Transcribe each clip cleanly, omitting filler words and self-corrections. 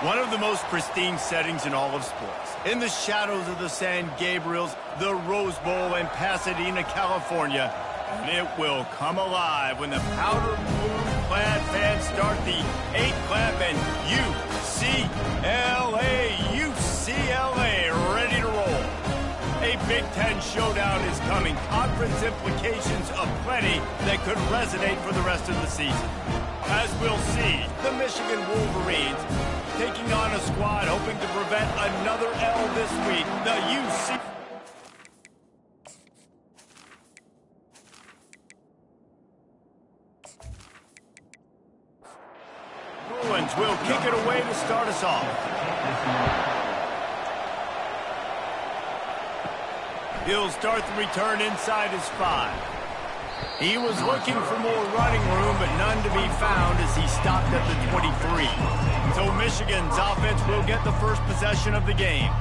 One of the most pristine settings in all of sports. In the shadows of the San Gabriels, the Rose Bowl in Pasadena, California. And it will come alive when the powder blue-clad fans start the 8-clap and UCLA ready to roll. A Big Ten showdown is coming. Conference implications aplenty that could resonate for the rest of the season. As we'll see, the Michigan Wolverines taking on a squad hoping to prevent another L this week. The UC. Bruins will kick it away to start us off. He'll start the return inside his 5. He was looking for more running room, but none to be found as he stopped at the 23. So Michigan's offense will get the first possession of the game.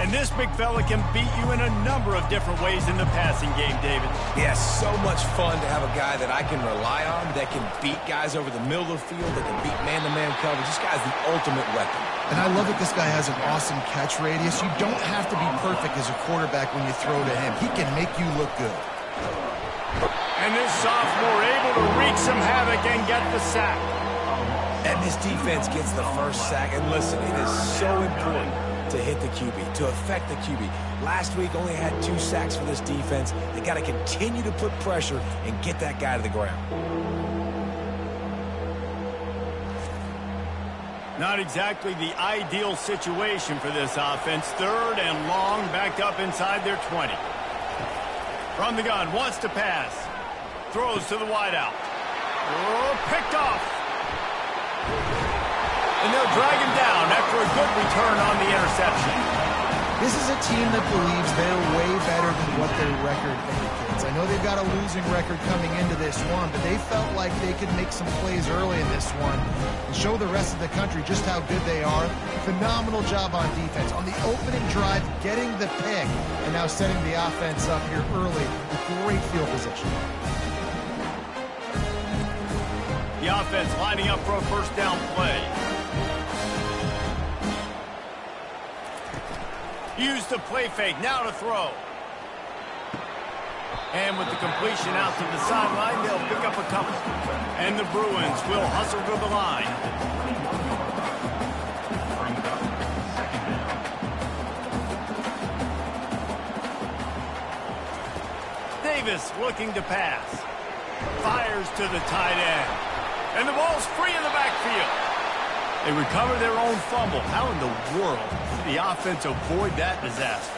And this big fella can beat you in a number of different ways in the passing game, David. Yeah, so much fun to have a guy that I can rely on, that can beat guys over the middle of the field, that can beat man-to-man coverage. This guy's the ultimate weapon. And I love that this guy has an awesome catch radius. You don't have to be perfect as a quarterback when you throw to him. He can make you look good. And this sophomore able to wreak some havoc and get the sack. And this defense gets the first sack. And listen, it is so important to hit the QB, to affect the QB. Last week only had 2 sacks for this defense. They got to continue to put pressure and get that guy to the ground. Not exactly the ideal situation for this offense. 3rd and long, backed up inside their 20. From the gun, wants to pass. Throws to the wideout. Oh, picked off. And they'll drag him down after a good return on the interception. This is a team that believes they're way better than what their record indicates. I know they've got a losing record coming into this one, but they felt like they could make some plays early in this one and show the rest of the country just how good they are. Phenomenal job on defense. On the opening drive, getting the pick, and now setting the offense up here early with great field position. The offense lining up for a first down play. Use the play fake, now to throw. And with the completion out to the sideline, they'll pick up a couple. And the Bruins will hustle to the line. Davis looking to pass. Fires to the tight end. And the ball's free in the backfield. They recover their own fumble. How in the world did the offense avoid that disaster?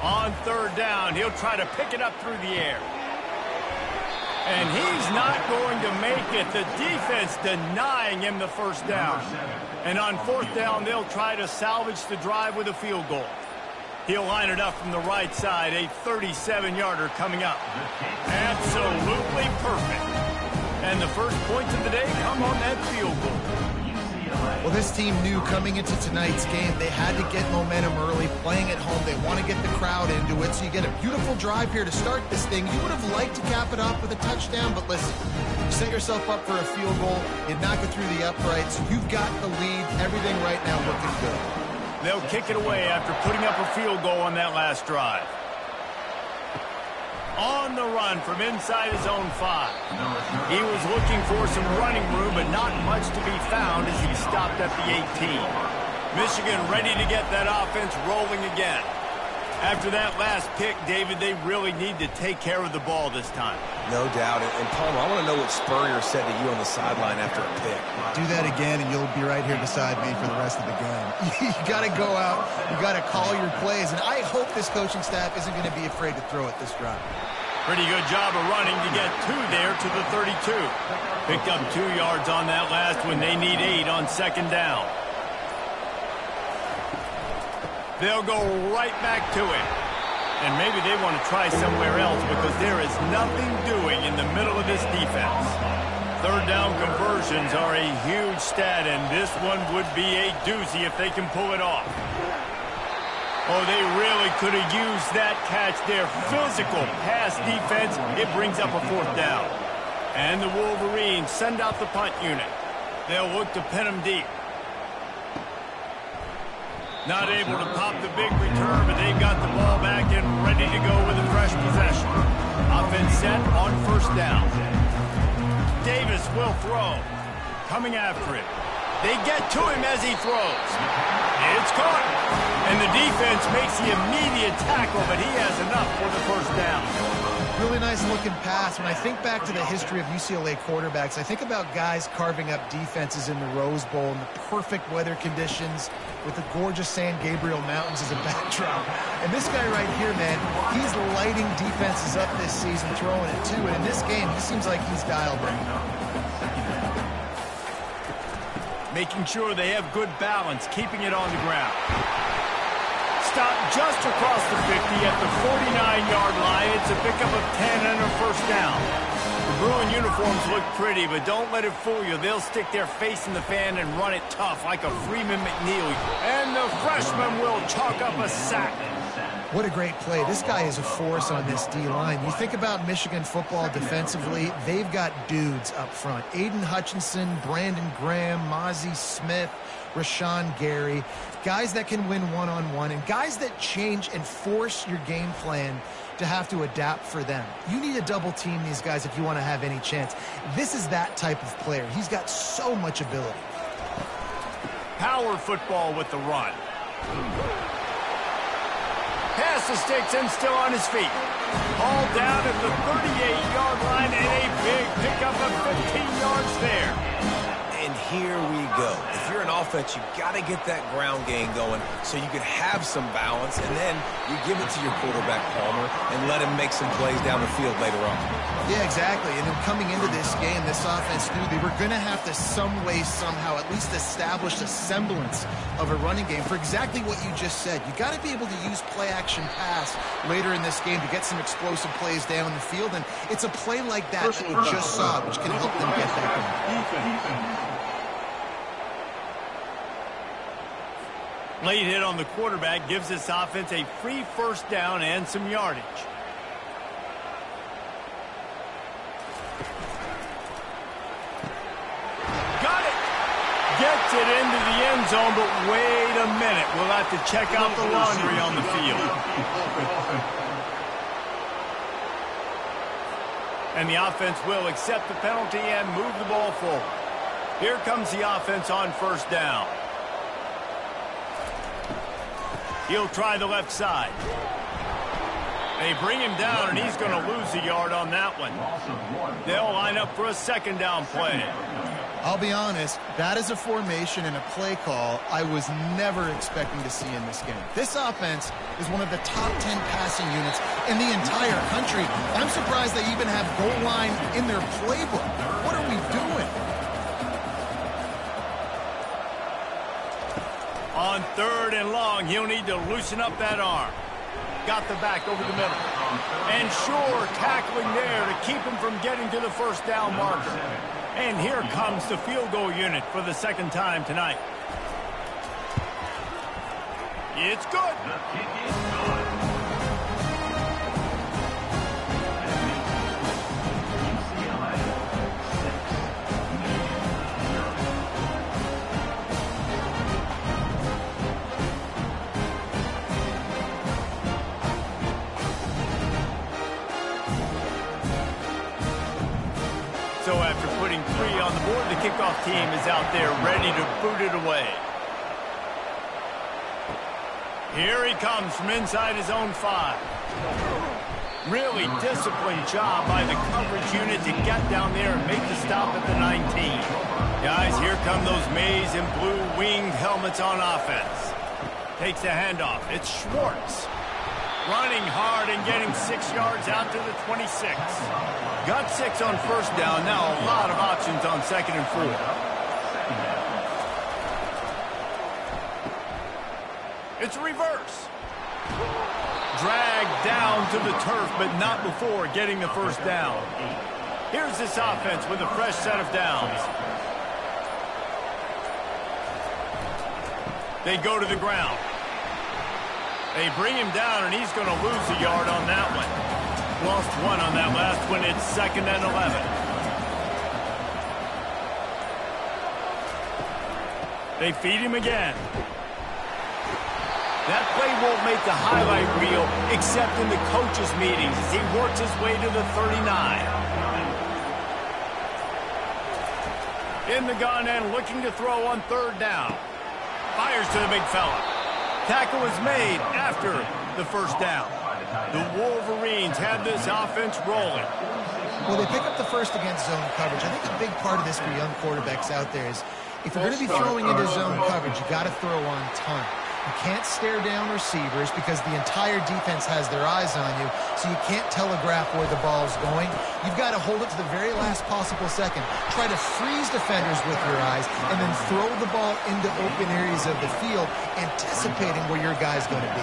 On 3rd down, he'll try to pick it up through the air. And he's not going to make it. The defense denying him the first down. And on 4th down, they'll try to salvage the drive with a field goal. He'll line it up from the right side, a 37-yarder coming up. Absolutely perfect. And the first points of the day come on that field goal. Well, this team knew coming into tonight's game they had to get momentum early, playing at home. They want to get the crowd into it, so you get a beautiful drive here to start this thing. You would have liked to cap it off with a touchdown, but listen, you set yourself up for a field goal, you knock it through the uprights, you've got the lead, everything right now looking good. They'll kick it away after putting up a field goal on that last drive. On the run from inside his own 5. He was looking for some running room, but not much to be found as he stopped at the 18. Michigan ready to get that offense rolling again. After that last pick, David, they really need to take care of the ball this time. No doubt. And Palmer, I want to know what Spurrier said to you on the sideline after a pick. Do that again, and you'll be right here beside me for the rest of the game. You got to go out. You got to call your plays. And I hope this coaching staff isn't going to be afraid to throw it this drive. Pretty good job of running to get 2 there to the 32. Picked up 2 yards on that last when they need 8 on 2nd down. They'll go right back to it. And maybe they want to try somewhere else because there is nothing doing in the middle of this defense. 3rd down conversions are a huge stat, and this one would be a doozy if they can pull it off. Oh, they really could have used that catch there. Physical pass defense. It brings up a 4th down. And the Wolverines send out the punt unit. They'll look to pin them deep. Not able to pop the big return, but they've got the ball back and ready to go with a fresh possession. Offense set on first down. Davis will throw. Coming after him. They get to him as he throws. It's caught. And the defense makes the immediate tackle, but he has enough for the first down. Really nice looking pass. When I think back to the history of UCLA quarterbacks, I think about guys carving up defenses in the Rose Bowl in the perfect weather conditions with the gorgeous San Gabriel Mountains as a backdrop. And this guy right here, man, he's lighting defenses up this season, throwing it too. And in this game, he seems like he's dialed right now. Making sure they have good balance, keeping it on the ground. Stop just across the 50 at the 49-yard line. It's a pickup of 10 and a first down. The Bruin uniforms look pretty, but don't let it fool you. They'll stick their face in the fan and run it tough like a Freeman McNeil. And the freshman will chalk up a sack. What a great play. This guy is a force on this D-line. You think about Michigan football defensively, they've got dudes up front. Aiden Hutchinson, Brandon Graham, Mozzie Smith, Rashawn Gary. Guys that can win one-on-one and guys that change and force your game plan to have to adapt for them. You need to double team these guys if you want to have any chance. This is that type of player. He's got so much ability. Power football with the run. Pass the sticks and still on his feet. All down at the 38-yard line and a big pickup of 15 yards there. And here we go. If you're an offense, you've got to get that ground game going so you can have some balance, and then you give it to your quarterback, Palmer, and let him make some plays down the field later on. Yeah, exactly. And then coming into this game, this offense knew they were going to have to some way, somehow, at least establish a semblance of a running game for exactly what you just said. You got to be able to use play-action pass later in this game to get some explosive plays down the field, and it's a play like that that we just saw, which can help them get that going. Late hit on the quarterback gives this offense a free first down and some yardage. Got it! Gets it into the end zone, but wait a minute. We'll have to check out the laundry on the field. And the offense will accept the penalty and move the ball forward. Here comes the offense on first down. He'll try the left side. They bring him down, and he's going to lose a yard on that one. They'll line up for a second down play. I'll be honest, that is a formation and a play call I was never expecting to see in this game. This offense is one of the top 10 passing units in the entire country. I'm surprised they even have goal line in their playbook. What are we doing? On third and long, he'll need to loosen up that arm. Got the back over the middle. And sure, tackling there to keep him from getting to the first down marker. And here comes the field goal unit for the second time tonight. It's good. The kick is good. So after putting 3 on the board, the kickoff team is out there ready to boot it away. Here he comes from inside his own 5. Really disciplined job by the coverage unit to get down there and make the stop at the 19. Guys, here come those maize and blue winged helmets on offense. Takes the handoff. It's Schwartz. Running hard and getting 6 yards out to the 26. Got 6 on first down. Now a lot of options on second and 4. It's reverse. Dragged down to the turf, but not before getting the first down. Here's this offense with a fresh set of downs. They go to the ground. They bring him down, and he's going to lose a yard on that one. Lost 1 on that last one. It's second and 11. They feed him again. That play won't make the highlight reel except in the coaches' meetings as he works his way to the 39. In the gun and looking to throw on third down. Fires to the big fella. Tackle was made after the first down. The Wolverines have this offense rolling. Well, they pick up the first against zone coverage. I think a big part of this for young quarterbacks out there is if you're going to be throwing into zone coverage, you got to throw on time. You can't stare down receivers because the entire defense has their eyes on you, so you can't telegraph where the ball's going. You've got to hold it to the very last possible second. Try to freeze defenders with your eyes, and then throw the ball into open areas of the field, anticipating where your guy's going to be.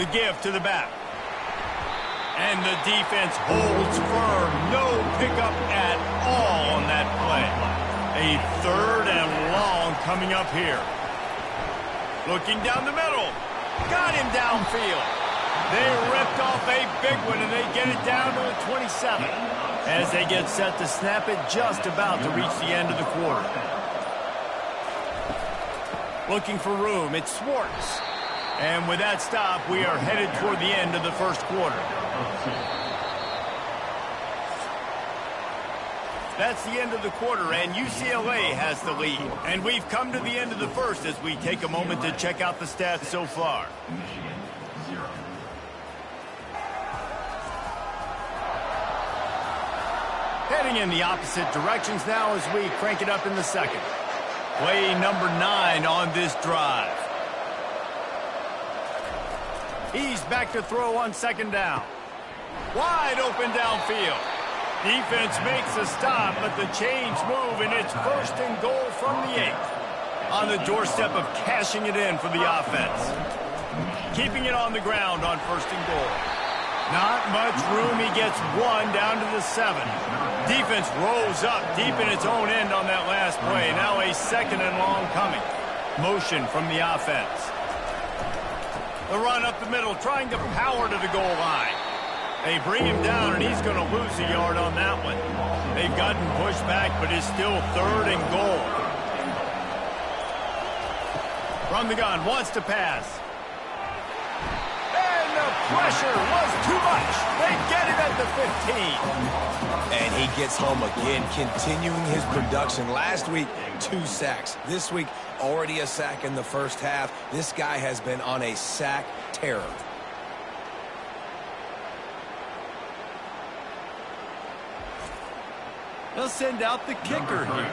The give to the back. And the defense holds firm. No pickup at all on that play. A third and long coming up here. Looking down the middle. Got him downfield. They ripped off a big one, and they get it down to the 27 as they get set to snap it just about to reach the end of the quarter. Looking for room. It's Schwartz. And with that stop, we are headed toward the end of the first quarter. That's the end of the quarter, and UCLA has the lead. And we've come to the end of the first as we take a moment to check out the stats so far. Heading in the opposite directions now as we crank it up in the second. Play number 9 on this drive. He's back to throw on second down. Wide open downfield. Defense makes a stop, but the chains move, and it's first and goal from the 8. On the doorstep of cashing it in for the offense. Keeping it on the ground on first and goal. Not much room. He gets one down to the 7. Defense rose up deep in its own end on that last play. Now a second and long coming. Motion from the offense. The run up the middle, trying to power to the goal line. They bring him down, and he's going to lose a yard on that one. They've gotten pushed back, but it's still third and goal. From the gun, wants to pass. And the pressure was too much. They get him at the 15. And he gets home again, continuing his production. Last week, 2 sacks. This week, already a sack in the first half. This guy has been on a sack terror. They'll send out the kicker here.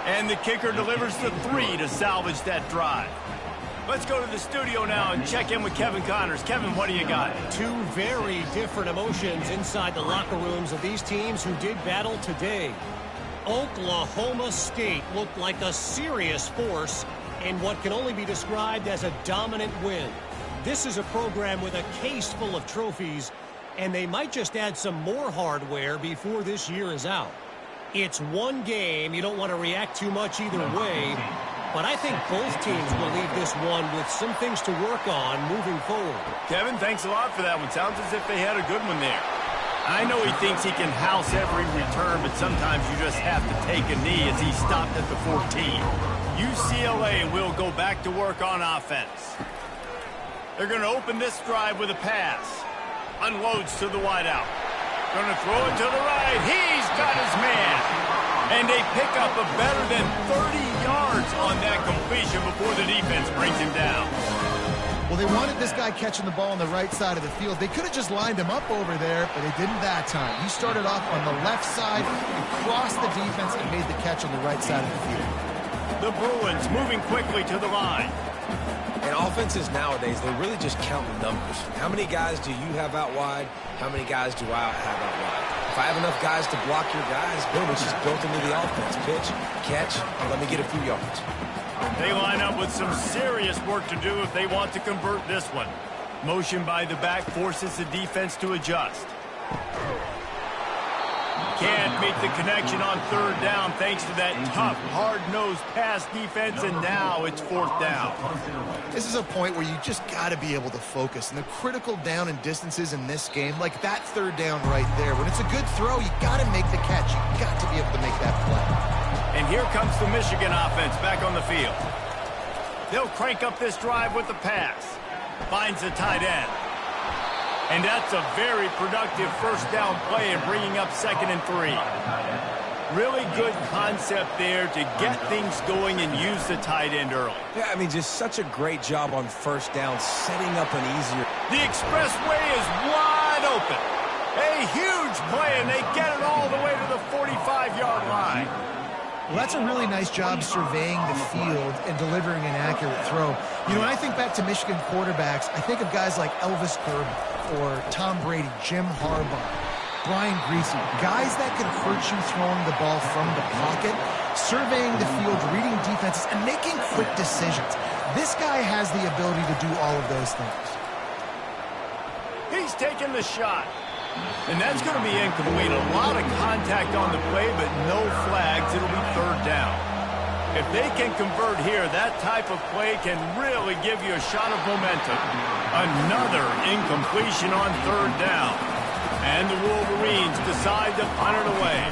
And the kicker delivers the 3 to salvage that drive. Let's go to the studio now and check in with Kevin Connors. Kevin, what do you got? 2 very different emotions inside the locker rooms of these teams who did battle today. Oklahoma State looked like a serious force in what can only be described as a dominant win. This is a program with a case full of trophies, and they might just add some more hardware before this year is out. It's one game. You don't want to react too much either way, but I think both teams will leave this one with some things to work on moving forward. Kevin, thanks a lot for that one. Sounds as if they had a good one there. I know he thinks he can house every return, but sometimes you just have to take a knee as he stopped at the 14. UCLA will go back to work on offense. They're going to open this drive with a pass. Unloads to the wideout. Going to throw it to the right. He's got his man. And they pick up a better than 30 yards on that completion before the defense brings him down. Well, they wanted this guy catching the ball on the right side of the field. They could have just lined him up over there, but they didn't that time. He started off on the left side and crossed the defense and made the catch on the right side of the field. The Bruins moving quickly to the line. And offenses nowadays, they really just count the numbers. How many guys do you have out wide? How many guys do I have out wide? If I have enough guys to block your guys, boom, it's just built into the offense. Pitch, catch, and let me get a few yards. They line up with some serious work to do if they want to convert this one. Motion by the back forces the defense to adjust. can't make the connection on third down thanks to that tough, hard-nosed pass defense, and now it's fourth down. This is a point where you just got to be able to focus. And the critical down and distances in this game, like that third down right there, when it's a good throw, you got to make the catch. You got to be able to make that play. And here comes the Michigan offense back on the field. They'll crank up this drive with the pass. Finds the tight end. And that's a very productive first down play in bringing up 2nd and 3. Really good concept there to get things going and use the tight end early. Yeah, I mean, just such a great job on first down, setting up an easier... The expressway is wide open. A huge play, and they get it all the way to the 45-yard line. Well, that's a really nice job surveying the field and delivering an accurate throw. You know, when I think back to Michigan quarterbacks, I think of guys like Elvis Gerber or Tom Brady, Jim Harbaugh, Brian Griese, guys that can hurt you throwing the ball from the pocket, surveying the field, reading defenses, and making quick decisions. This guy has the ability to do all of those things. He's taking the shot. And that's going to be incomplete. A lot of contact on the play, but no flags. It'll be third down. If they can convert here, that type of play can really give you a shot of momentum. Another incompletion on third down. And the Wolverines decide to punt it away.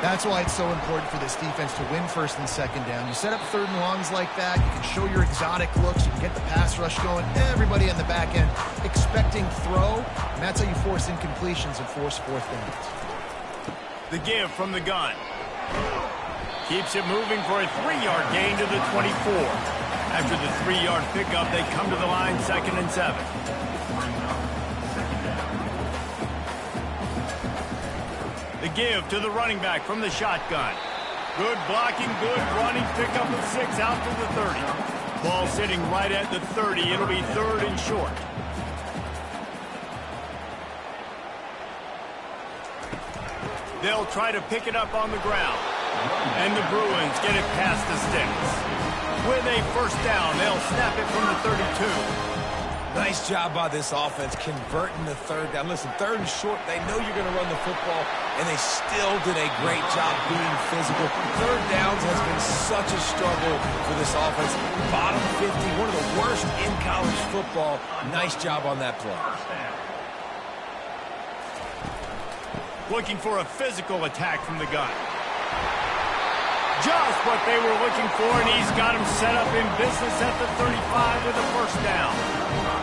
That's why it's so important for this defense to win first and second down. You set up third and longs like that, you can show your exotic looks, you can get the pass rush going, everybody on the back end expecting throw, and that's how you force incompletions and force fourth downs. The give from the gun. Keeps it moving for a 3-yard gain to the 24. After the 3-yard pickup, they come to the line 2nd and 7. The give to the running back from the shotgun. Good blocking, good running, pickup of 6 out to the 30. Ball sitting right at the 30. It'll be 3rd and short. They'll try to pick it up on the ground. And the Bruins get it past the sticks. With a first down, they'll snap it from the 32. Nice job by this offense converting the third down. Listen, 3rd and short, they know you're going to run the football, and they still did a great job being physical. 3rd downs has been such a struggle for this offense. Bottom 50, one of the worst in college football. Nice job on that play. Looking for a physical attack from the gun. Just what they were looking for, and he's got him set up in business at the 35 with a first down.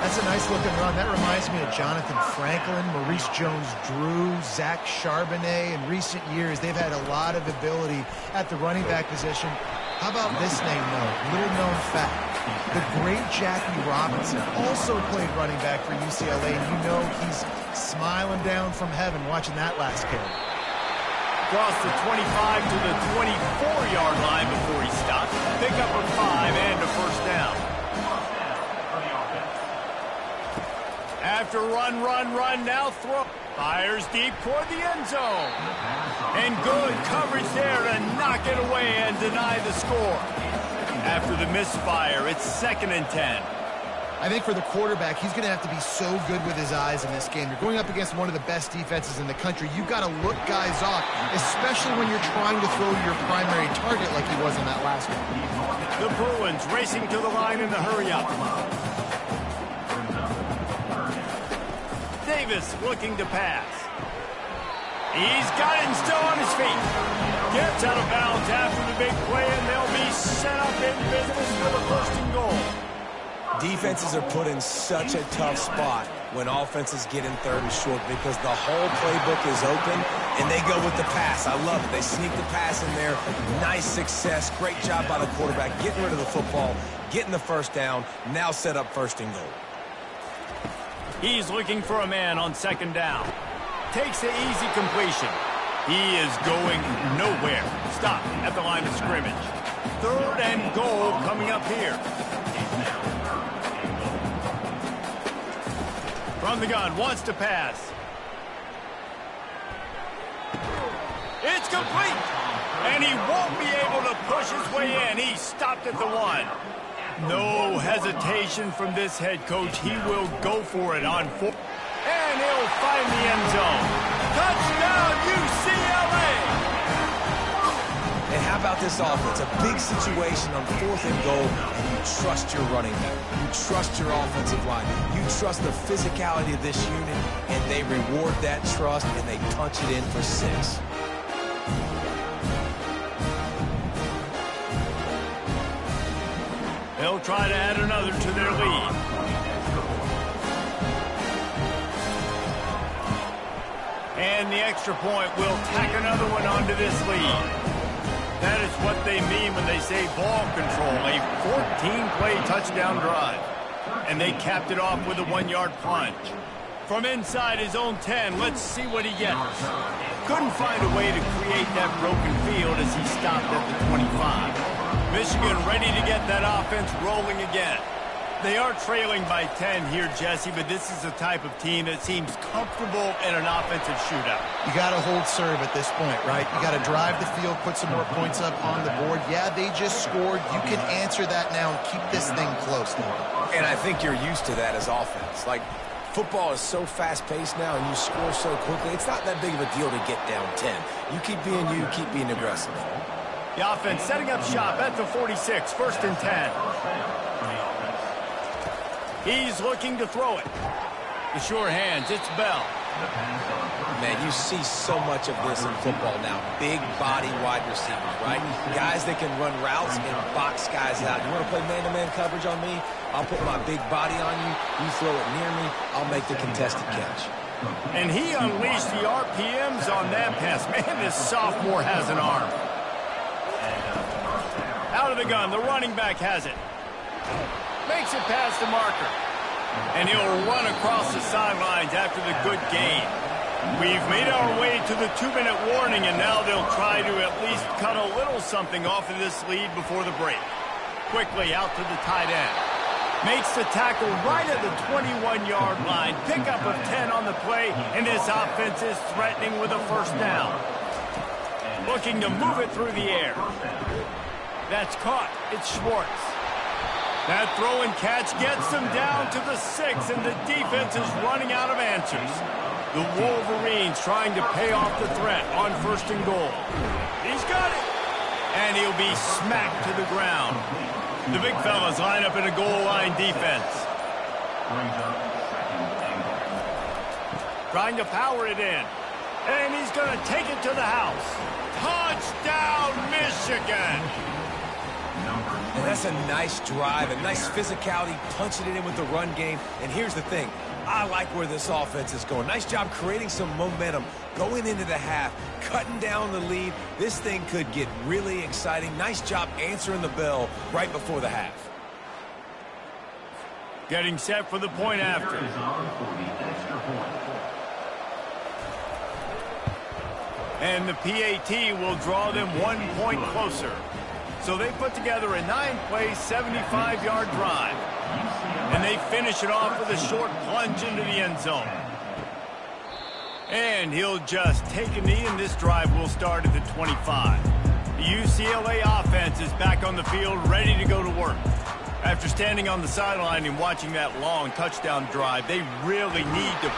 That's a nice looking run. That reminds me of Jonathan Franklin, Maurice Jones-Drew, Zach Charbonnet. In recent years, they've had a lot of ability at the running back position. How about this name, though? Little known fact. The great Jackie Robinson also played running back for UCLA, and you know he's smiling down from heaven watching that last carry. Across the 25 to the 24-yard line before he stopped. Pick up a 5 and a first down. After run, now throw. Fires deep toward the end zone. And good coverage there to knock it away and deny the score. After the misfire, it's 2nd and 10. I think for the quarterback, he's going to have to be so good with his eyes in this game. You're going up against one of the best defenses in the country. You've got to look guys off, especially when you're trying to throw to your primary target like he was in that last one. The Bruins racing to the line in the hurry-up. Davis looking to pass. He's got it and still on his feet. Gets out of bounds after the big play, and they'll be set up in business for the 1st and goal. Defenses are put in such a tough spot when offenses get in 3rd and short because the whole playbook is open, and they go with the pass. I love it. They sneak the pass in there. Nice success. Great job by the quarterback getting rid of the football, getting the first down, now set up 1st and goal. He's looking for a man on 2nd down. Takes the easy completion. He is going nowhere. Stop at the line of scrimmage. 3rd and goal coming up here. From the gun, wants to pass. It's complete. And he won't be able to push his way in. He stopped at the 1. No hesitation from this head coach. He will go for it on 4. And And he'll find the end zone. Touchdown, UCLA! And how about this offense? A big situation on 4th and goal, and you trust your running back. You trust your offensive line. You trust the physicality of this unit, and they reward that trust, and they punch it in for 6. They'll try to add another to their lead. And the extra point will tack another one onto this lead. That is what they mean when they say ball control, a 14-play touchdown drive. And they capped it off with a 1-yard plunge. From inside his own 10, let's see what he gets. Couldn't find a way to create that broken field as he stopped at the 25. Michigan ready to get that offense rolling again. They are trailing by 10 here, Jesse, but this is the type of team that seems comfortable in an offensive shootout. You got to hold serve at this point, right? You got to drive the field, put some more points up on the board. Yeah, they just scored. You can answer that now and keep this thing close now. And I think you're used to that as offense. Like, football is so fast-paced now, and you score so quickly. It's not that big of a deal to get down 10. You keep being you, keep being aggressive. The offense setting up shop at the 46, 1st and 10. He's looking to throw it. The sure hands, it's Bell. Man, you see so much of this in football now. Big body wide receivers, right? Guys that can run routes and box guys out. You want to play man-to-man coverage on me? I'll put my big body on you. You throw it near me, I'll make the contested catch. And he unleashed the RPMs on that pass. Man, this sophomore has an arm. Out of the gun, the running back has it. Makes it past the marker. And he'll run across the sidelines after the good gain. We've made our way to the 2-minute warning, and now they'll try to at least cut a little something off of this lead before the break. Quickly out to the tight end. Makes the tackle right at the 21-yard line. Pickup of 10 on the play, and this offense is threatening with a 1st down. Looking to move it through the air. That's caught. It's Schwartz. That throw and catch gets them down to the 6, and the defense is running out of answers. The Wolverines trying to pay off the threat on 1st and goal. He's got it. And he'll be smacked to the ground. The big fellas line up in a goal line defense. Trying to power it in. And he's going to take it to the house. Touchdown, Michigan! And that's a nice drive, a nice physicality, punching it in with the run game. And here's the thing. I like where this offense is going. Nice job creating some momentum, going into the half, cutting down the lead. This thing could get really exciting. Nice job answering the bell right before the half. Getting set for the point after. And the PAT will draw them 1 point closer. So they put together a 9-play, 75-yard drive. And they finish it off with a short plunge into the end zone. And he'll just take a knee, and this drive will start at the 25. The UCLA offense is back on the field, ready to go to work. After standing on the sideline and watching that long touchdown drive, they really need to...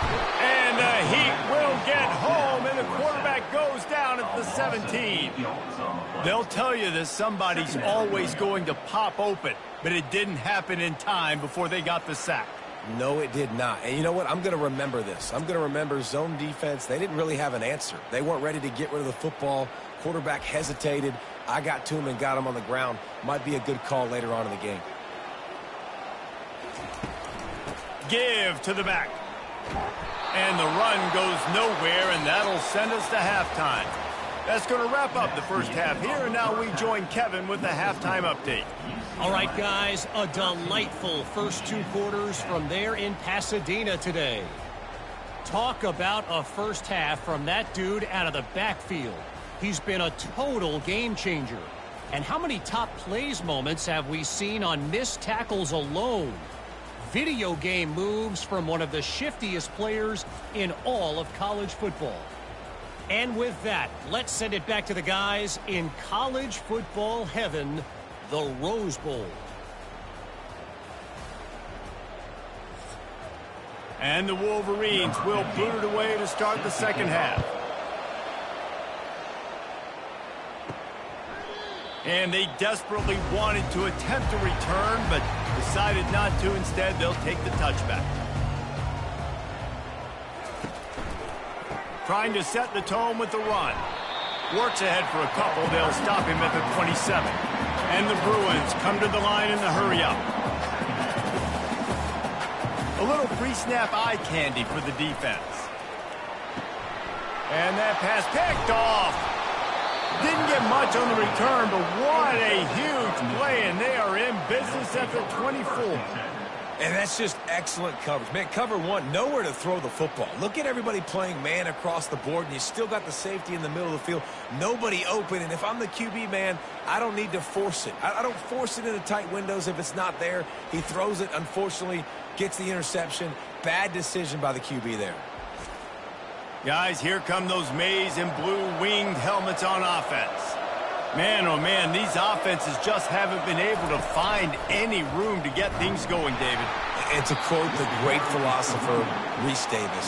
And the Heat will get home, and the quarterback goes down at the 17. They'll tell you that somebody's always going to pop open, but it didn't happen in time before they got the sack. No, it did not. And you know what? I'm going to remember this. I'm going to remember zone defense. They didn't really have an answer. They weren't ready to get rid of the football. Quarterback hesitated. I got to him and got him on the ground. Might be a good call later on in the game. Give to the back. And the run goes nowhere, and that'll send us to halftime. That's going to wrap up the first half here, and now we join Kevin with the halftime update. All right, guys, a delightful first 2 quarters from there in Pasadena today. Talk about a first half from that dude out of the backfield. He's been a total game changer. And how many top plays moments have we seen on missed tackles alone? Video game moves from one of the shiftiest players in all of college football. And with that, let's send it back to the guys in college football heaven, the Rose Bowl. And the Wolverines will boot it away to start the second half. And they desperately wanted to attempt a return, but decided not to. Instead, they'll take the touchback. Trying to set the tone with the run. Works ahead for a couple. They'll stop him at the 27. And the Bruins come to the line in the hurry-up. A little pre-snap eye candy for the defense. And that pass picked off. Didn't get much on the return, but what a huge play, and they are in business at the 24. And that's just excellent coverage. Man, cover one, nowhere to throw the football. Look at everybody playing man across the board, and you still got the safety in the middle of the field. Nobody open, and if I'm the QB, man, I don't need to force it. I don't force it into tight windows if it's not there. He throws it, unfortunately, gets the interception. Bad decision by the QB there. Guys, here come those maize and blue winged helmets on offense. Man, oh man, these offenses just haven't been able to find any room to get things going, David. And to quote the great philosopher, Reese Davis,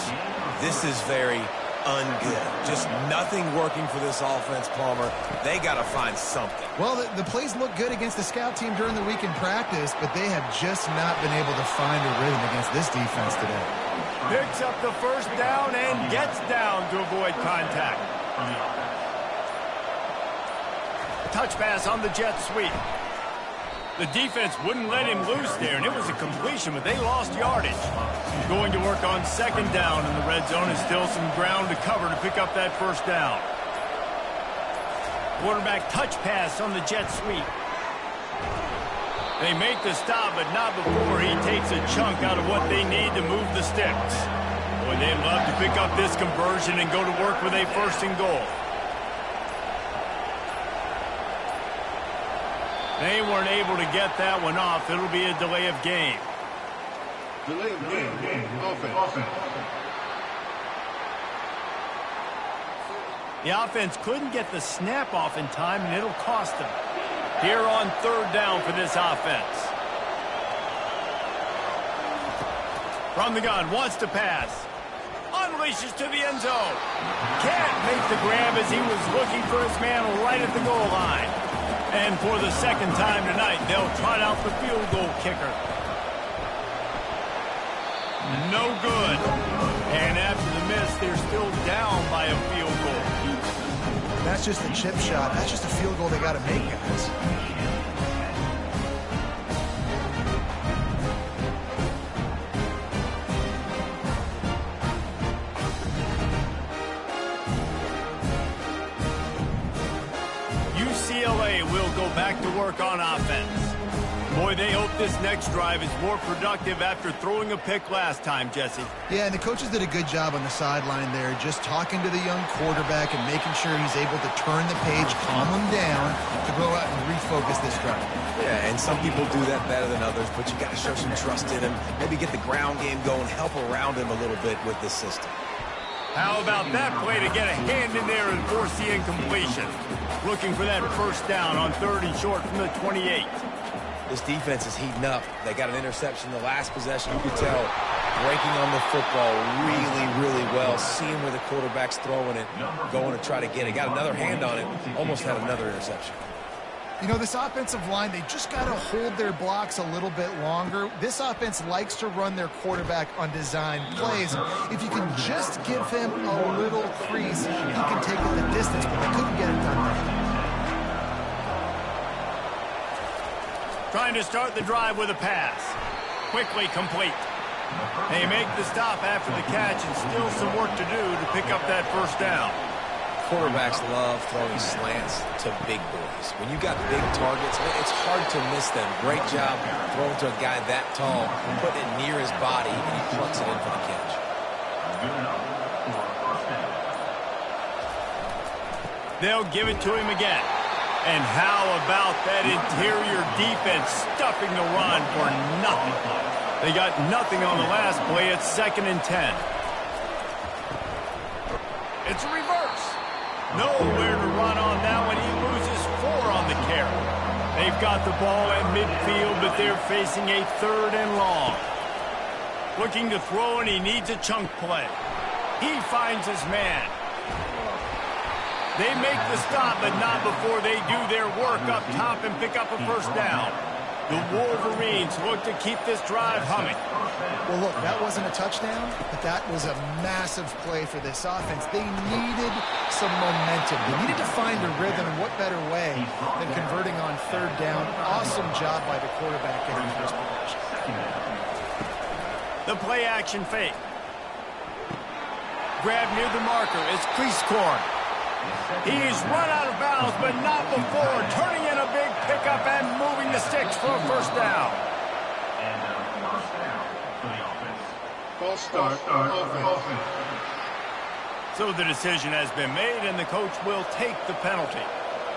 this is very ungood. Just nothing working for this offense, Palmer. They got to find something. Well, the plays look good against the scout team during the week in practice, but they have just not been able to find a rhythm against this defense today. Picks up the first down and gets down to avoid contact. Touch pass on the jet sweep. The defense wouldn't let him loose there, and it was a completion, but they lost yardage. Going to work on second down in the red zone, and still some ground to cover to pick up that first down. Quarterback touch pass on the jet sweep. They make the stop, but not before he takes a chunk out of what they need to move the sticks. Boy, they'd love to pick up this conversion and go to work with a first and goal. They weren't able to get that one off. It'll be a delay of game. Delay of game. Offense. The offense couldn't get the snap off in time, and it'll cost them. Here on third down for this offense. From the gun, wants to pass. Unleashes to the end zone. Can't make the grab as he was looking for his man right at the goal line. And for the second time tonight, they'll trot out the field goal kicker. No good. And after the miss, they're still down by a field goal. That's just a chip shot. That's just a field goal they got to make, guys. UCLA will go back to work on offense. Boy, they hope this next drive is more productive after throwing a pick last time, Jesse. Yeah, and the coaches did a good job on the sideline there, just talking to the young quarterback and making sure he's able to turn the page, calm him down, to go out and refocus this drive. Yeah, and some people do that better than others, but you got to show some trust in him. Maybe get the ground game going, help around him a little bit with this system. How about that play to get a hand in there and force the incompletion? Looking for that first down on third and short from the 28. This defense is heating up. They got an interception the last possession. You could tell breaking on the football really, really well. Seeing where the quarterback's throwing it, going to try to get it. Got another hand on it. Almost had another interception. You know, this offensive line, they just got to hold their blocks a little bit longer. This offense likes to run their quarterback on design plays. If you can just give him a little crease, he can take it the distance, but they couldn't get it done there. Trying to start the drive with a pass. Quickly complete. They make the stop after the catch, and still some work to do to pick up that first down. Quarterbacks love throwing slants to big boys. When you got big targets, it's hard to miss them. Great job throwing to a guy that tall, putting it near his body, and he plucks it in for the catch. They'll give it to him again. And how about that interior defense stuffing the run for nothing? They got nothing on the last play. It's 2nd and 10. It's a reverse. Nowhere to run on that one. He loses 4 on the carry. They've got the ball at midfield, but they're facing a 3rd and long. Looking to throw, and he needs a chunk play. He finds his man. They make the stop, but not before they do their work up top and pick up a first down. The Wolverines look to keep this drive humming. Well, look, that wasn't a touchdown, but that was a massive play for this offense. They needed some momentum. They needed to find a rhythm, and what better way than converting on third down. Awesome job by the quarterback getting first possession. The play action fake. Grab near the marker. It's Cleescorn. He's run out of bounds, but not before turning in a big pickup and moving the sticks for a first down. False start, offense. So the decision has been made, and the coach will take the penalty.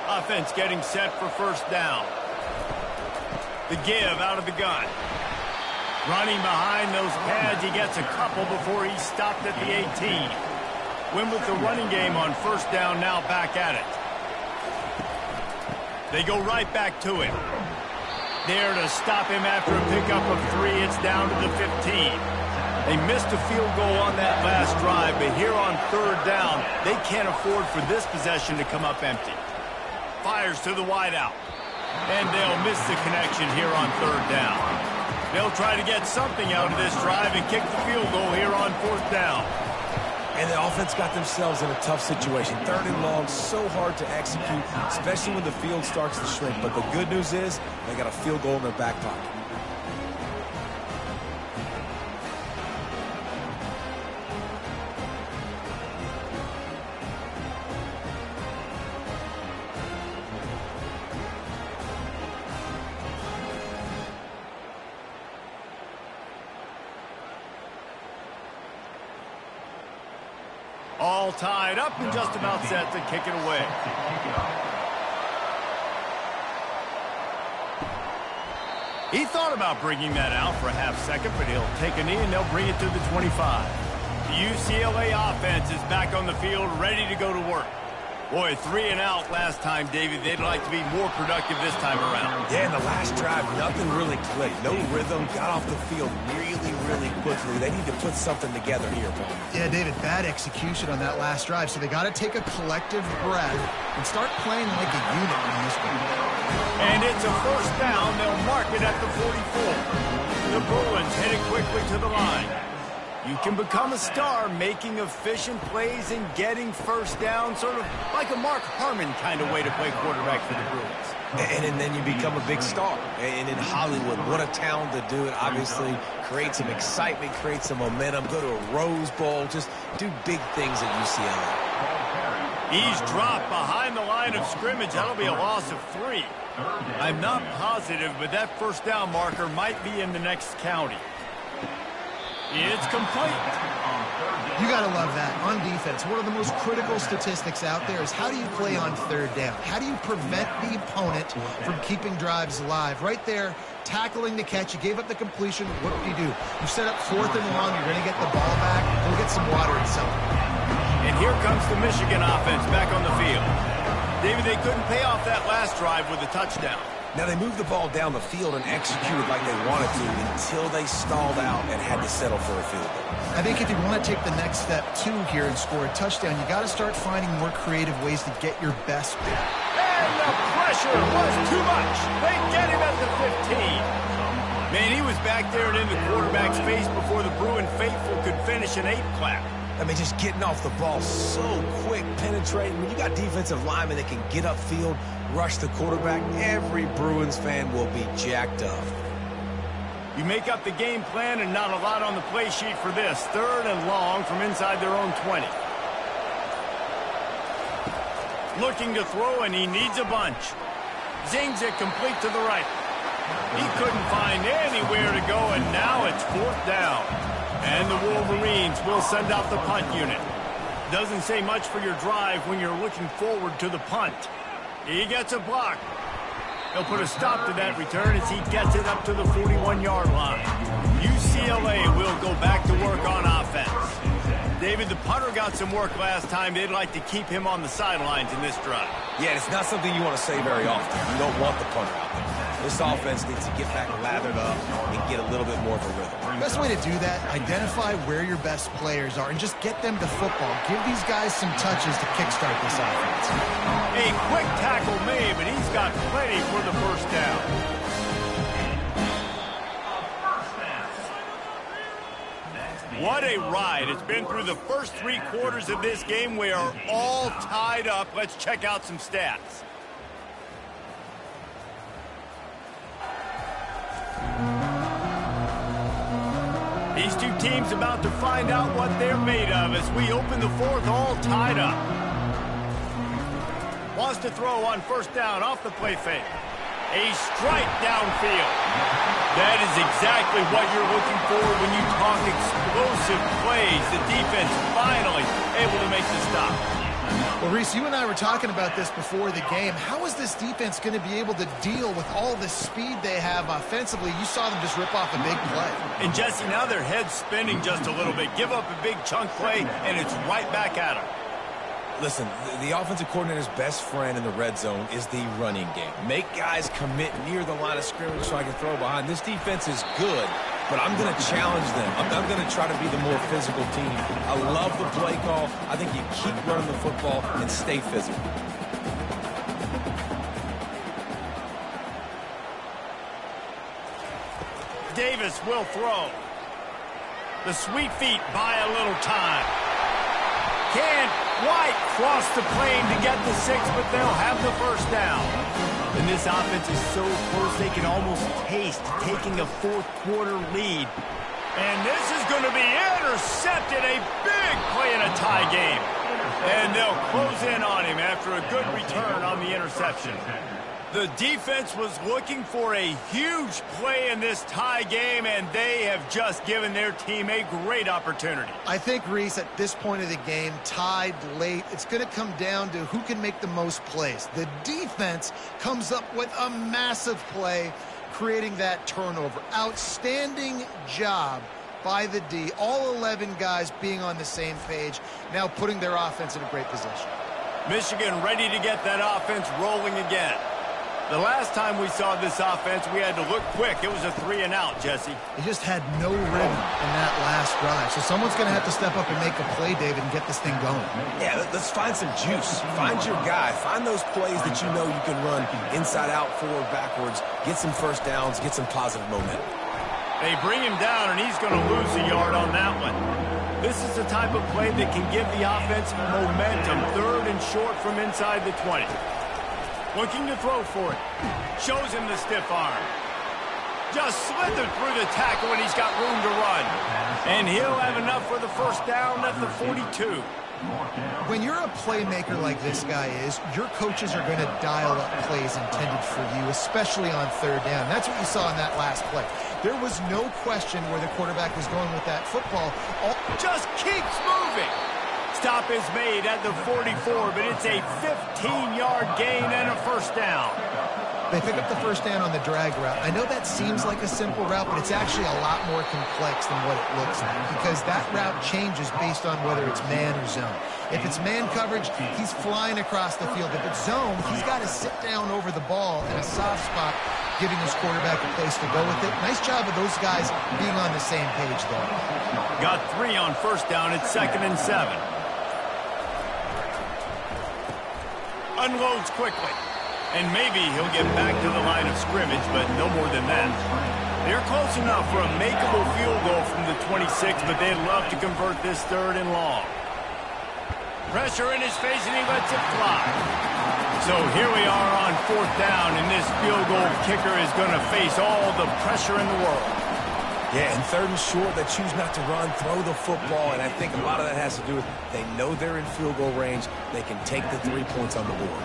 Offense getting set for first down. The give out of the gun. Running behind those pads, he gets a couple before he's stopped at the 18. Win with the running game on first down, now back at it. They go right back to him. There to stop him after a pickup of 3, it's down to the 15. They missed a field goal on that last drive, but here on third down, they can't afford for this possession to come up empty. Fires to the wideout. And they'll miss the connection here on third down. They'll try to get something out of this drive and kick the field goal here on fourth down. And the offense got themselves in a tough situation. Third and long, so hard to execute, especially when the field starts to shrink. But the good news is they got a field goal in their back pocket. All tied up and just about set to kick it away. He thought about bringing that out for a half second, but he'll take a knee and they'll bring it to the 25. The UCLA offense is back on the field, ready to go to work. Boy, 3 and out last time, David. They'd like to be more productive this time around. Yeah, in the last drive, nothing really clicked. No rhythm, got off the field really quickly. They need to put something together here, Paul. Yeah, David, bad execution on that last drive, so they got to take a collective breath and start playing like a unit in this one. And it's a first down. They'll mark it at the 44. The Bruins headed quickly to the line. You can become a star making efficient plays and getting first down, sort of like a Mark Harmon kind of way to play quarterback for the Bruins. And then you become a big star. And in Hollywood, what a talent to do it. Obviously, create some excitement, create some momentum, go to a Rose Bowl, just do big things at UCLA. He's dropped behind the line of scrimmage. That'll be a loss of 3. I'm not positive, but that first down marker might be in the next county. It's complete. You got to love that. On defense, one of the most critical statistics out there is how do you play on third down? How do you prevent the opponent from keeping drives alive? Right there, tackling the catch. You gave up the completion. What do? You set up fourth and long. You're going to get the ball back. Go get some water and something. And here comes the Michigan offense back on the field. David, they couldn't pay off that last drive with a touchdown. Now, they moved the ball down the field and executed like they wanted to until they stalled out and had to settle for a field goal. I think if you want to take the next step, too, here and score a touchdown, you got to start finding more creative ways to get your best pick. And the pressure was too much. They get him at the 15. Man, he was back there and in the quarterback's face before the Bruin faithful could finish an 8 clap. I mean, just getting off the ball so quick, penetrating. When you got defensive linemen that can get upfield, rush the quarterback, every Bruins fan will be jacked up. You make up the game plan and not a lot on the play sheet for this. Third and long from inside their own 20. Looking to throw, and he needs a bunch. Zings it complete to the right. He couldn't find anywhere to go, and now it's fourth down. And the Wolverines will send out the punt unit. Doesn't say much for your drive when you're looking forward to the punt. He gets a block. He'll put a stop to that return as he gets it up to the 41-yard line. UCLA will go back to work on offense. David, the punter got some work last time. They'd like to keep him on the sidelines in this drive. Yeah, it's not something you want to say very often. You don't want the punter out there. This offense needs to get back lathered up and get a little bit more of a rhythm. Best way to do that, identify where your best players are and just get them to football. Give these guys some touches to kickstart this offense. A quick tackle made, but he's got plenty for the first down. What a ride. It's been through the first 3 quarters of this game. We are all tied up. Let's check out some stats. These two teams about to find out what they're made of as we open the fourth all tied up. Wants to throw on first down off the play fake. A strike downfield. That is exactly what you're looking for when you talk explosive plays. The defense finally able to make the stop. Well, Reese, you and I were talking about this before the game. How is this defense going to be able to deal with all the speed they have offensively? You saw them just rip off a big play. And, Jesse, now their head's spinning just a little bit. Give up a big chunk play, and it's right back at them. Listen, the offensive coordinator's best friend in the red zone is the running game. Make guys commit near the line of scrimmage so I can throw behind. This defense is good, but I'm going to challenge them. I'm going to try to be the more physical team. I love the play call. I think you keep running the football and stay physical. Davis will throw. The sweet feet buy a little time. Can White cross the plane to get the 6, but they'll have the first down. And this offense is so close they can almost taste taking a fourth-quarter lead. And this is going to be intercepted. A big play in a tie game. And they'll close in on him after a good return on the interception. The defense was looking for a huge play in this tie game, and they have just given their team a great opportunity. I think, Reese, at this point of the game, tied late, it's going to come down to who can make the most plays. The defense comes up with a massive play, creating that turnover. Outstanding job by the D. All 11 guys being on the same page, now putting their offense in a great position. Michigan ready to get that offense rolling again. The last time we saw this offense, we had to look quick. It was a 3-and-out, Jesse. They just had no rhythm in that last drive. So someone's going to have to step up and make a play, David, and get this thing going. Yeah, let's find some juice. Find your guy. Find those plays that you know you can run inside out, forward, backwards. Get some first downs. Get some positive momentum. They bring him down, and he's going to lose a yard on that one. This is the type of play that can give the offense momentum. 3rd and short from inside the 20. Looking to throw for it. Shows him the stiff arm. Just slithered through the tackle, and he's got room to run. And he'll have enough for the first down at the 42. When you're a playmaker like this guy is, your coaches are going to dial up plays intended for you, especially on 3rd down. That's what you saw in that last play. There was no question where the quarterback was going with that football. Just keeps moving. Stop is made at the 44, but it's a 15-yard gain and a first down. They pick up the first down on the drag route. I know that seems like a simple route, but it's actually a lot more complex than what it looks like because that route changes based on whether it's man or zone. If it's man coverage, he's flying across the field. If it's zone, he's got to sit down over the ball in a soft spot, giving his quarterback a place to go with it. Nice job of those guys being on the same page, though. Got 3 on first down. It's 2nd and 7. Unloads quickly. And maybe he'll get back to the line of scrimmage, but no more than that. They're close enough for a makeable field goal from the 26, but they'd love to convert this 3rd and long. Pressure in his face, and he lets it fly. So here we are on 4th down, and this field goal kicker is going to face all the pressure in the world. Yeah, and 3rd and short, they choose not to run, throw the football, and I think a lot of that has to do with they know they're in field goal range. They can take the 3 points on the board.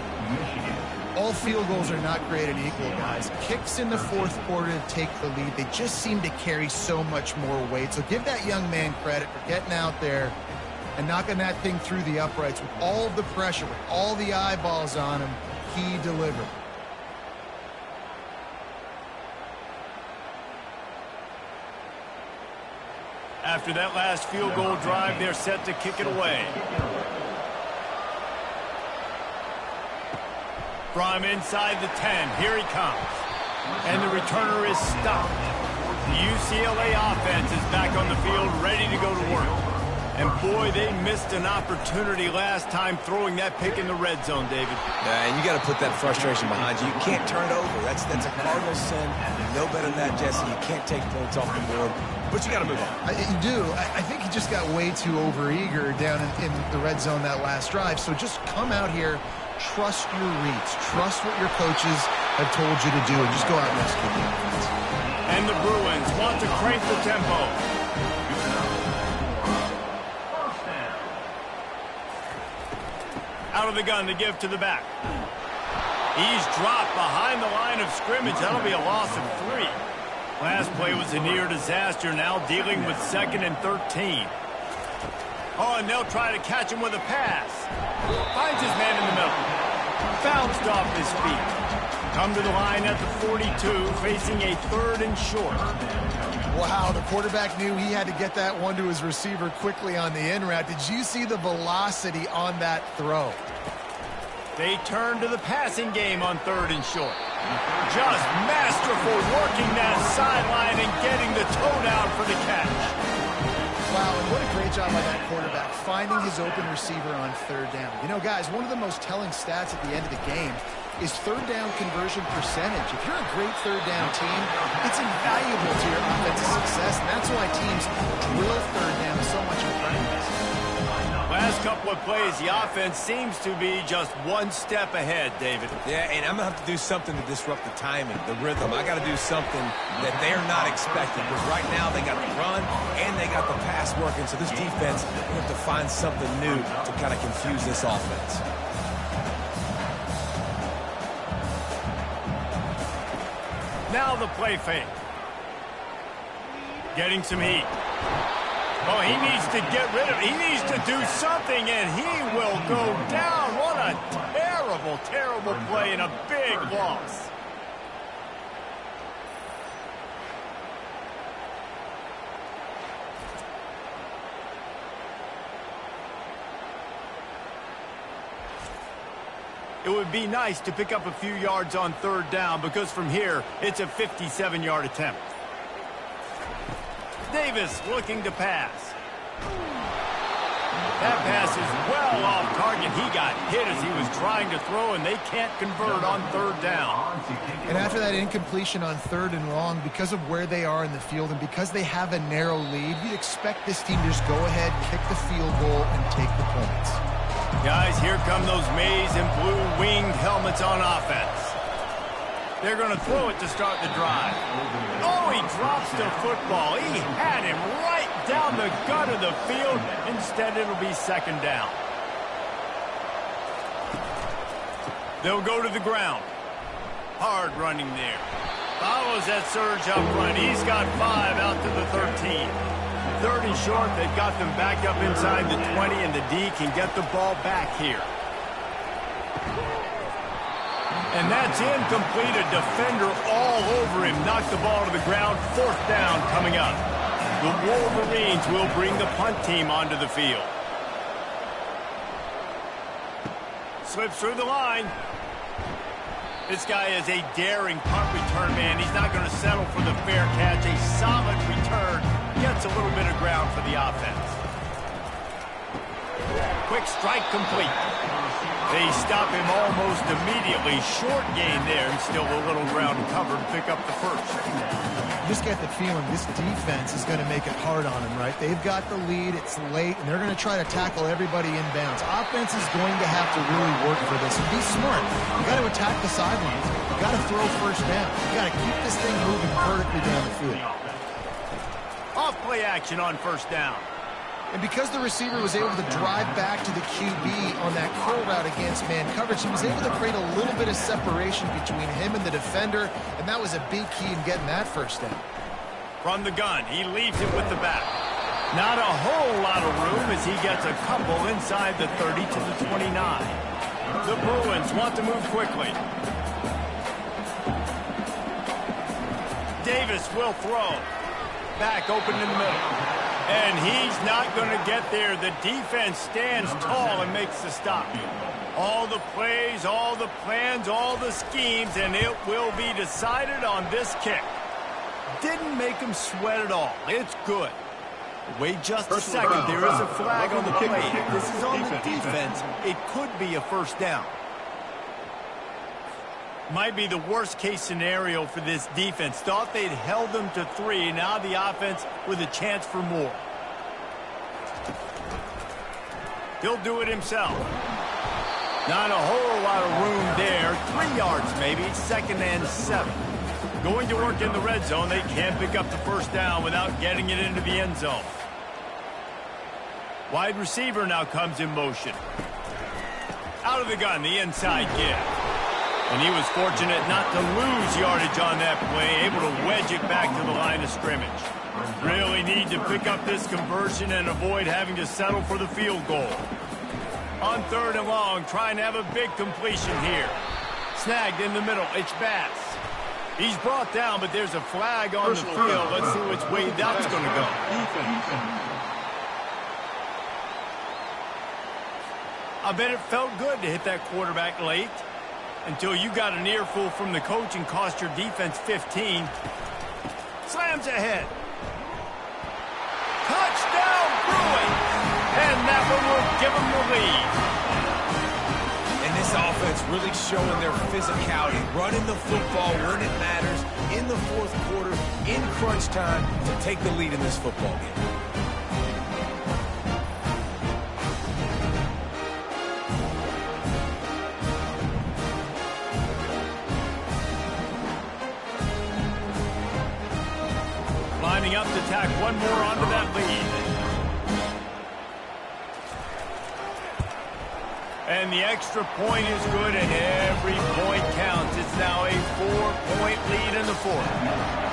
All field goals are not created equal, guys. Kicks in the 4th quarter to take the lead. They just seem to carry so much more weight. So give that young man credit for getting out there and knocking that thing through the uprights with all of the pressure, with all the eyeballs on him. He delivered. After that last field goal drive, they're set to kick it away. From inside the 10, here he comes. And the returner is stopped. The UCLA offense is back on the field, ready to go to work. And boy, they missed an opportunity last time throwing that pick in the red zone, David. And you got to put that frustration behind you. You can't turn it over. That's a cardinal sin. No better than that, Jesse. You can't take points off the board. But you got to move on. You do. I think he just got way too overeager down in the red zone that last drive. So just come out here, trust your reads, trust what your coaches have told you to do, and just go out and execute the offense. And the Bruins want to crank the tempo. Out of the gun to give to the back. He's dropped behind the line of scrimmage. That'll be a loss of 3. Last play was a near disaster. Now dealing with 2nd and 13. Oh, and they'll try to catch him with a pass. Finds his man in the middle. Bounced off his feet. Come to the line at the 42, facing a 3rd and short. Wow, the quarterback knew he had to get that one to his receiver quickly on the in route. Did you see the velocity on that throw? They turn to the passing game on 3rd and short. Just masterful working that sideline and getting the toe down for the catch. Wow, and what a great job by that quarterback, finding his open receiver on 3rd down. You know, guys, one of the most telling stats at the end of the game is 3rd down conversion percentage. If you're a great 3rd down team, it's invaluable to your offensive success, and that's why teams drill 3rd down so much in practice. Last couple of plays, the offense seems to be just one step ahead, David. Yeah, and I'm going to have to do something to disrupt the timing, the rhythm. I got to do something that they're not expecting, because right now they got the run and they got the pass working, so this defense will have to find something new to kind of confuse this offense. Now the play fake. Getting some heat. Oh, he needs to get rid of it. He needs to do something, and he will go down. What a terrible, terrible play and a big loss. It would be nice to pick up a few yards on 3rd down, because from here, it's a 57-yard attempt. Davis looking to pass. That pass is well off target. He got hit as he was trying to throw, and they can't convert on 3rd down. And after that incompletion on 3rd and long, because of where they are in the field and because they have a narrow lead, you'd expect this team to just go ahead, kick the field goal, and take the points. Guys, here come those maize and blue winged helmets on offense. They're going to throw it to start the drive. Oh, he drops the football. He had him right down the gut of the field. Instead, it'll be 2nd down. They'll go to the ground. Hard running there. Follows that surge up front. He's got 5 out to the 13. 3rd and short. They've got them back up inside the 20, and the D can get the ball back here. And that's incomplete. A defender all over him. Knocked the ball to the ground. 4th down coming up. The Wolverines will bring the punt team onto the field. Slips through the line. This guy is a daring punt return man. He's not going to settle for the fair catch. A solid return. Gets a little bit of ground for the offense. Quick strike complete. They stop him almost immediately. Short gain there, and still a little ground covered. Pick up the 1st. Just get the feeling this defense is going to make it hard on them, right? They've got the lead. It's late, and they're going to try to tackle everybody inbounds. Offense is going to have to really work for this. And be smart. You got to attack the sidelines. You got to throw 1st down. You got to keep this thing moving vertically down the field. Off play action on 1st down. And because the receiver was able to drive back to the QB on that curl route against man coverage, he was able to create a little bit of separation between him and the defender, and that was a big key in getting that 1st down. From the gun, he leaves it with the back. Not a whole lot of room as he gets a couple inside the 30 to the 29. The Bruins want to move quickly. Davis will throw. Back open in the middle. And he's not going to get there. The defense stands tall and makes the stop. All the plays, all the plans, all the schemes, and it will be decided on this kick. Didn't make him sweat at all. It's good. Wait just a second. There is a flag on the play. If this is on the defense, it could be a first down. Might be the worst-case scenario for this defense. Thought they'd held them to 3. Now the offense with a chance for more. He'll do it himself. Not a whole lot of room there. 3 yards maybe. 2nd and 7. Going to work in the red zone. They can't pick up the first down without getting it into the end zone. Wide receiver now comes in motion. Out of the gun, the inside give. And he was fortunate not to lose yardage on that play, able to wedge it back to the line of scrimmage. Really need to pick up this conversion and avoid having to settle for the field goal. On 3rd and long, trying to have a big completion here. Snagged in the middle, it's Bass. He's brought down, but there's a flag on the field. Let's see which way that's going to go. I bet it felt good to hit that quarterback late until you got an earful from the coach and cost your defense 15. Slams ahead. Touchdown, Bruins! And that one will give them the lead. And this offense really showing their physicality, running the football when it matters, in the 4th quarter, in crunch time, to take the lead in this football game. Lining up to tack one more onto that lead. And the extra point is good, and every point counts. It's now a 4-point lead in the 4th.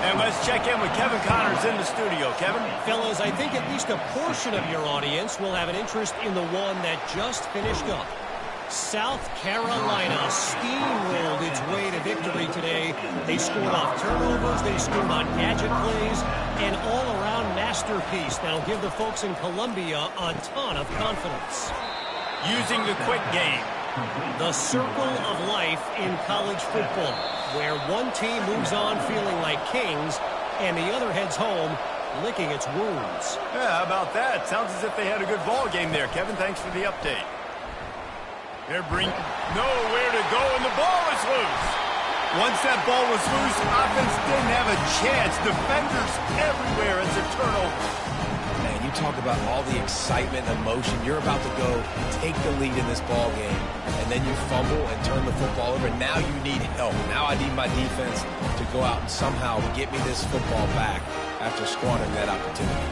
And let's check in with Kevin Connors in the studio. Kevin? Fellas, I think at least a portion of your audience will have an interest in the one that just finished up. South Carolina steamrolled its way to victory today. They scored off turnovers, they scored on gadget plays, an all-around masterpiece that'll give the folks in Columbia a ton of confidence. Using the quick game. The circle of life in college football, where one team moves on feeling like kings, and the other heads home licking its wounds. Yeah, how about that? Sounds as if they had a good ball game there. Kevin, thanks for the update. They're bringing nowhere to go, and the ball is loose. Once that ball was loose, offense didn't have a chance. Defenders everywhere. It's a turnover. Man, you talk about all the excitement and emotion. You're about to go take the lead in this ball game, and then you fumble and turn the football over. Now you need help. Now I need my defense to go out and somehow get me this football back after squandering that opportunity.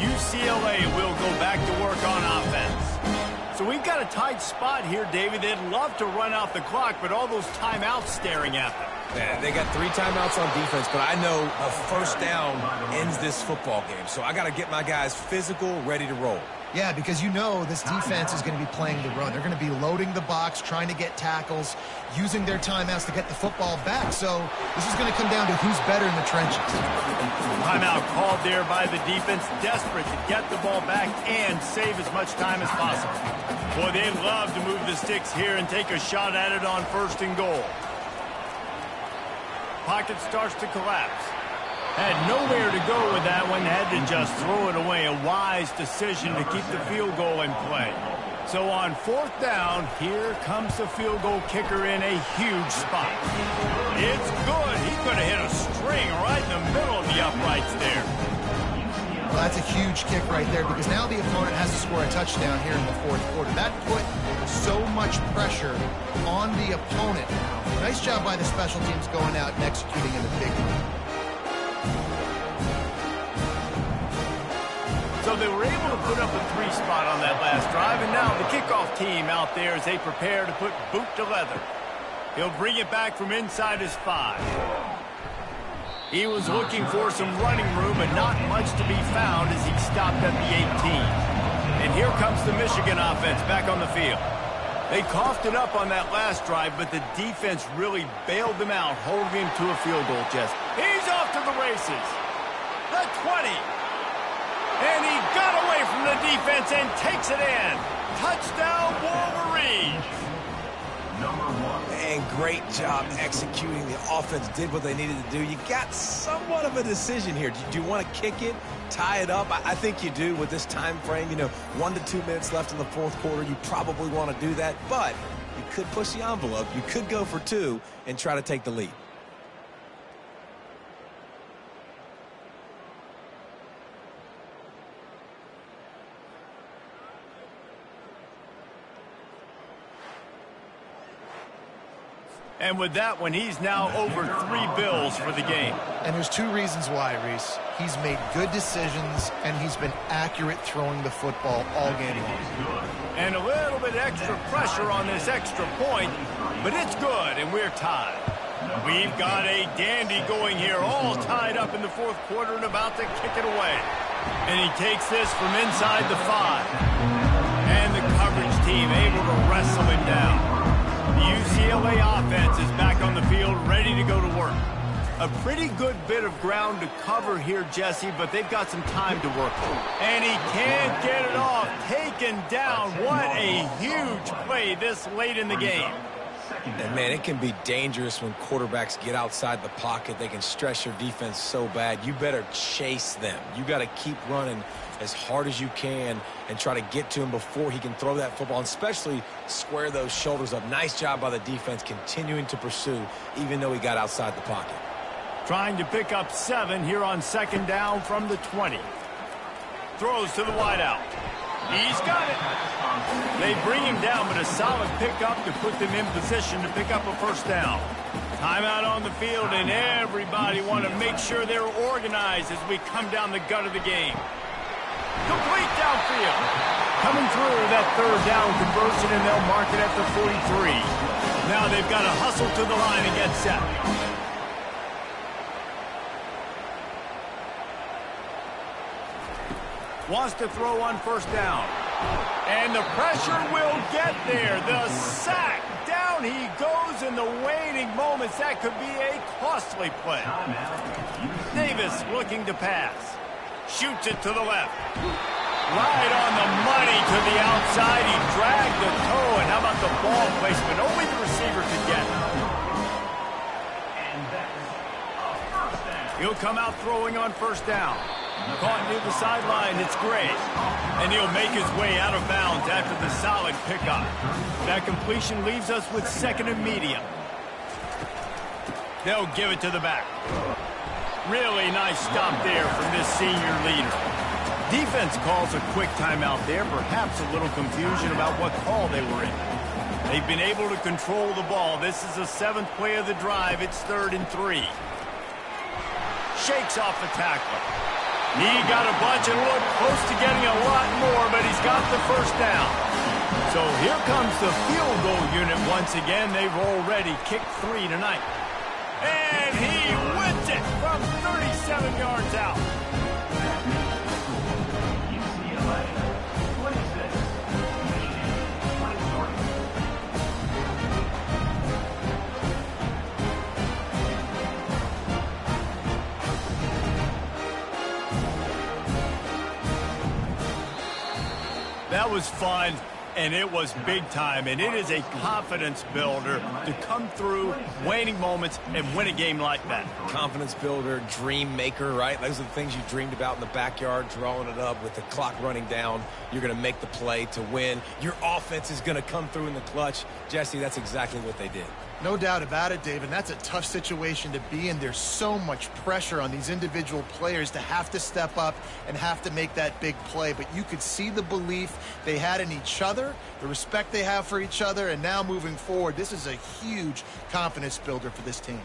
UCLA will go back to work on offense. So we've got a tight spot here, David. They'd love to run out the clock, but all those timeouts staring at them. Yeah, they got 3 timeouts on defense, but I know a first down ends this football game. So I got to get my guys physical, ready to roll. Yeah, because you know this defense is going to be playing the run. They're going to be loading the box, trying to get tackles, using their timeouts to get the football back. So this is going to come down to who's better in the trenches. Timeout called there by the defense, desperate to get the ball back and save as much time as possible. Boy, they'd love to move the sticks here and take a shot at it on 1st and goal. Pocket starts to collapse. Had nowhere to go with that one, had to just throw it away. A wise decision to keep the field goal in play. So on 4th down, here comes the field goal kicker in a huge spot. It's good. He could have hit a string right in the middle of the uprights there. Well, that's a huge kick right there because now the opponent has to score a touchdown here in the 4th quarter. That put so much pressure on the opponent now. Nice job by the special teams going out and executing in the big one. So they were able to put up a 3 spot on that last drive, and now the kickoff team out there as they prepare to put boot to leather. He'll bring it back from inside his 5. He was looking for some running room, but not much to be found as he stopped at the 18. And here comes the Michigan offense back on the field. They coughed it up on that last drive, but the defense really bailed them out, holding him to a field goal, Jess. He's off to the races. The 20. And he got away from the defense and takes it in. Touchdown, Wolverines. And great job executing. The offense did what they needed to do. You got somewhat of a decision here. Do you want to kick it, tie it up? I think you do with this time frame. 1 to 2 minutes left in the fourth quarter. You probably want to do that, but you could push the envelope. You could go for 2 and try to take the lead. And with that one, he's now over 3 bills for the game. And there's 2 reasons why, Reese. He's made good decisions, and he's been accurate throwing the football all game long. And a little bit extra pressure on this extra point, but it's good, and we're tied. We've got a dandy going here, all tied up in the fourth quarter and about to kick it away. And he takes this from inside the 5. And the coverage team able to wrestle him down. The UCLA offense is back on the field, ready to go to work. A pretty good bit of ground to cover here, Jesse, but they've got some time to work on. And he can't get it off. Taken down. What a huge play this late in the game. And, man, it can be dangerous when quarterbacks get outside the pocket. They can stress your defense so bad. You better chase them. You got to keep running as hard as you can and try to get to him before he can throw that football, and especially square those shoulders up. Nice job by the defense continuing to pursue, even though he got outside the pocket. Trying to pick up 7 here on second down from the 20. Throws to the wideout. He's got it. They bring him down, but a solid pickup to put them in position to pick up a first down. Timeout on the field, and everybody want to make sure they're organized as we come down the gut of the game. Complete downfield. Coming through that third down conversion, and they'll mark it at the 43. Now they've got to hustle to the line and get set. Wants to throw on first down. And the pressure will get there. The sack. Down he goes in the waiting moments. That could be a costly play. Davis looking to pass. Shoots it to the left. Right on the money to the outside. He dragged the toe. And how about the ball placement? Only the receiver could get it. He'll come out throwing on first down. Caught near the sideline. It's Gray. And he'll make his way out of bounds after the solid pickup. That completion leaves us with second and medium. They'll give it to the back. Really nice stop there from this senior leader. Defense calls a quick timeout there. Perhaps a little confusion about what call they were in. They've been able to control the ball. This is the 7th play of the drive. It's 3rd and 3. Shakes off the tackler. He got a bunch and looked close to getting a lot more, but he's got the first down. So here comes the field goal unit once again. They've already kicked 3 tonight. And he wins it from 37 yards out. UCLA, 26. That was fun, and it was big time, and it is a confidence builder to come through waning moments and win a game like that. Confidence builder, dream maker, right? Those are the things you dreamed about in the backyard, drawing it up with the clock running down. You're going to make the play to win. Your offense is going to come through in the clutch. Jesse, that's exactly what they did. No doubt about it, Dave, and that's a tough situation to be in. There's so much pressure on these individual players to have to step up and have to make that big play. But you could see the belief they had in each other, the respect they have for each other, and now moving forward, this is a huge confidence builder for this team.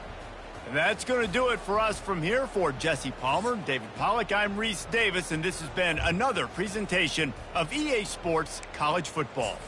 And that's going to do it for us from here. For Jesse Palmer, David Pollack, I'm Reese Davis, and this has been another presentation of EA Sports College Football.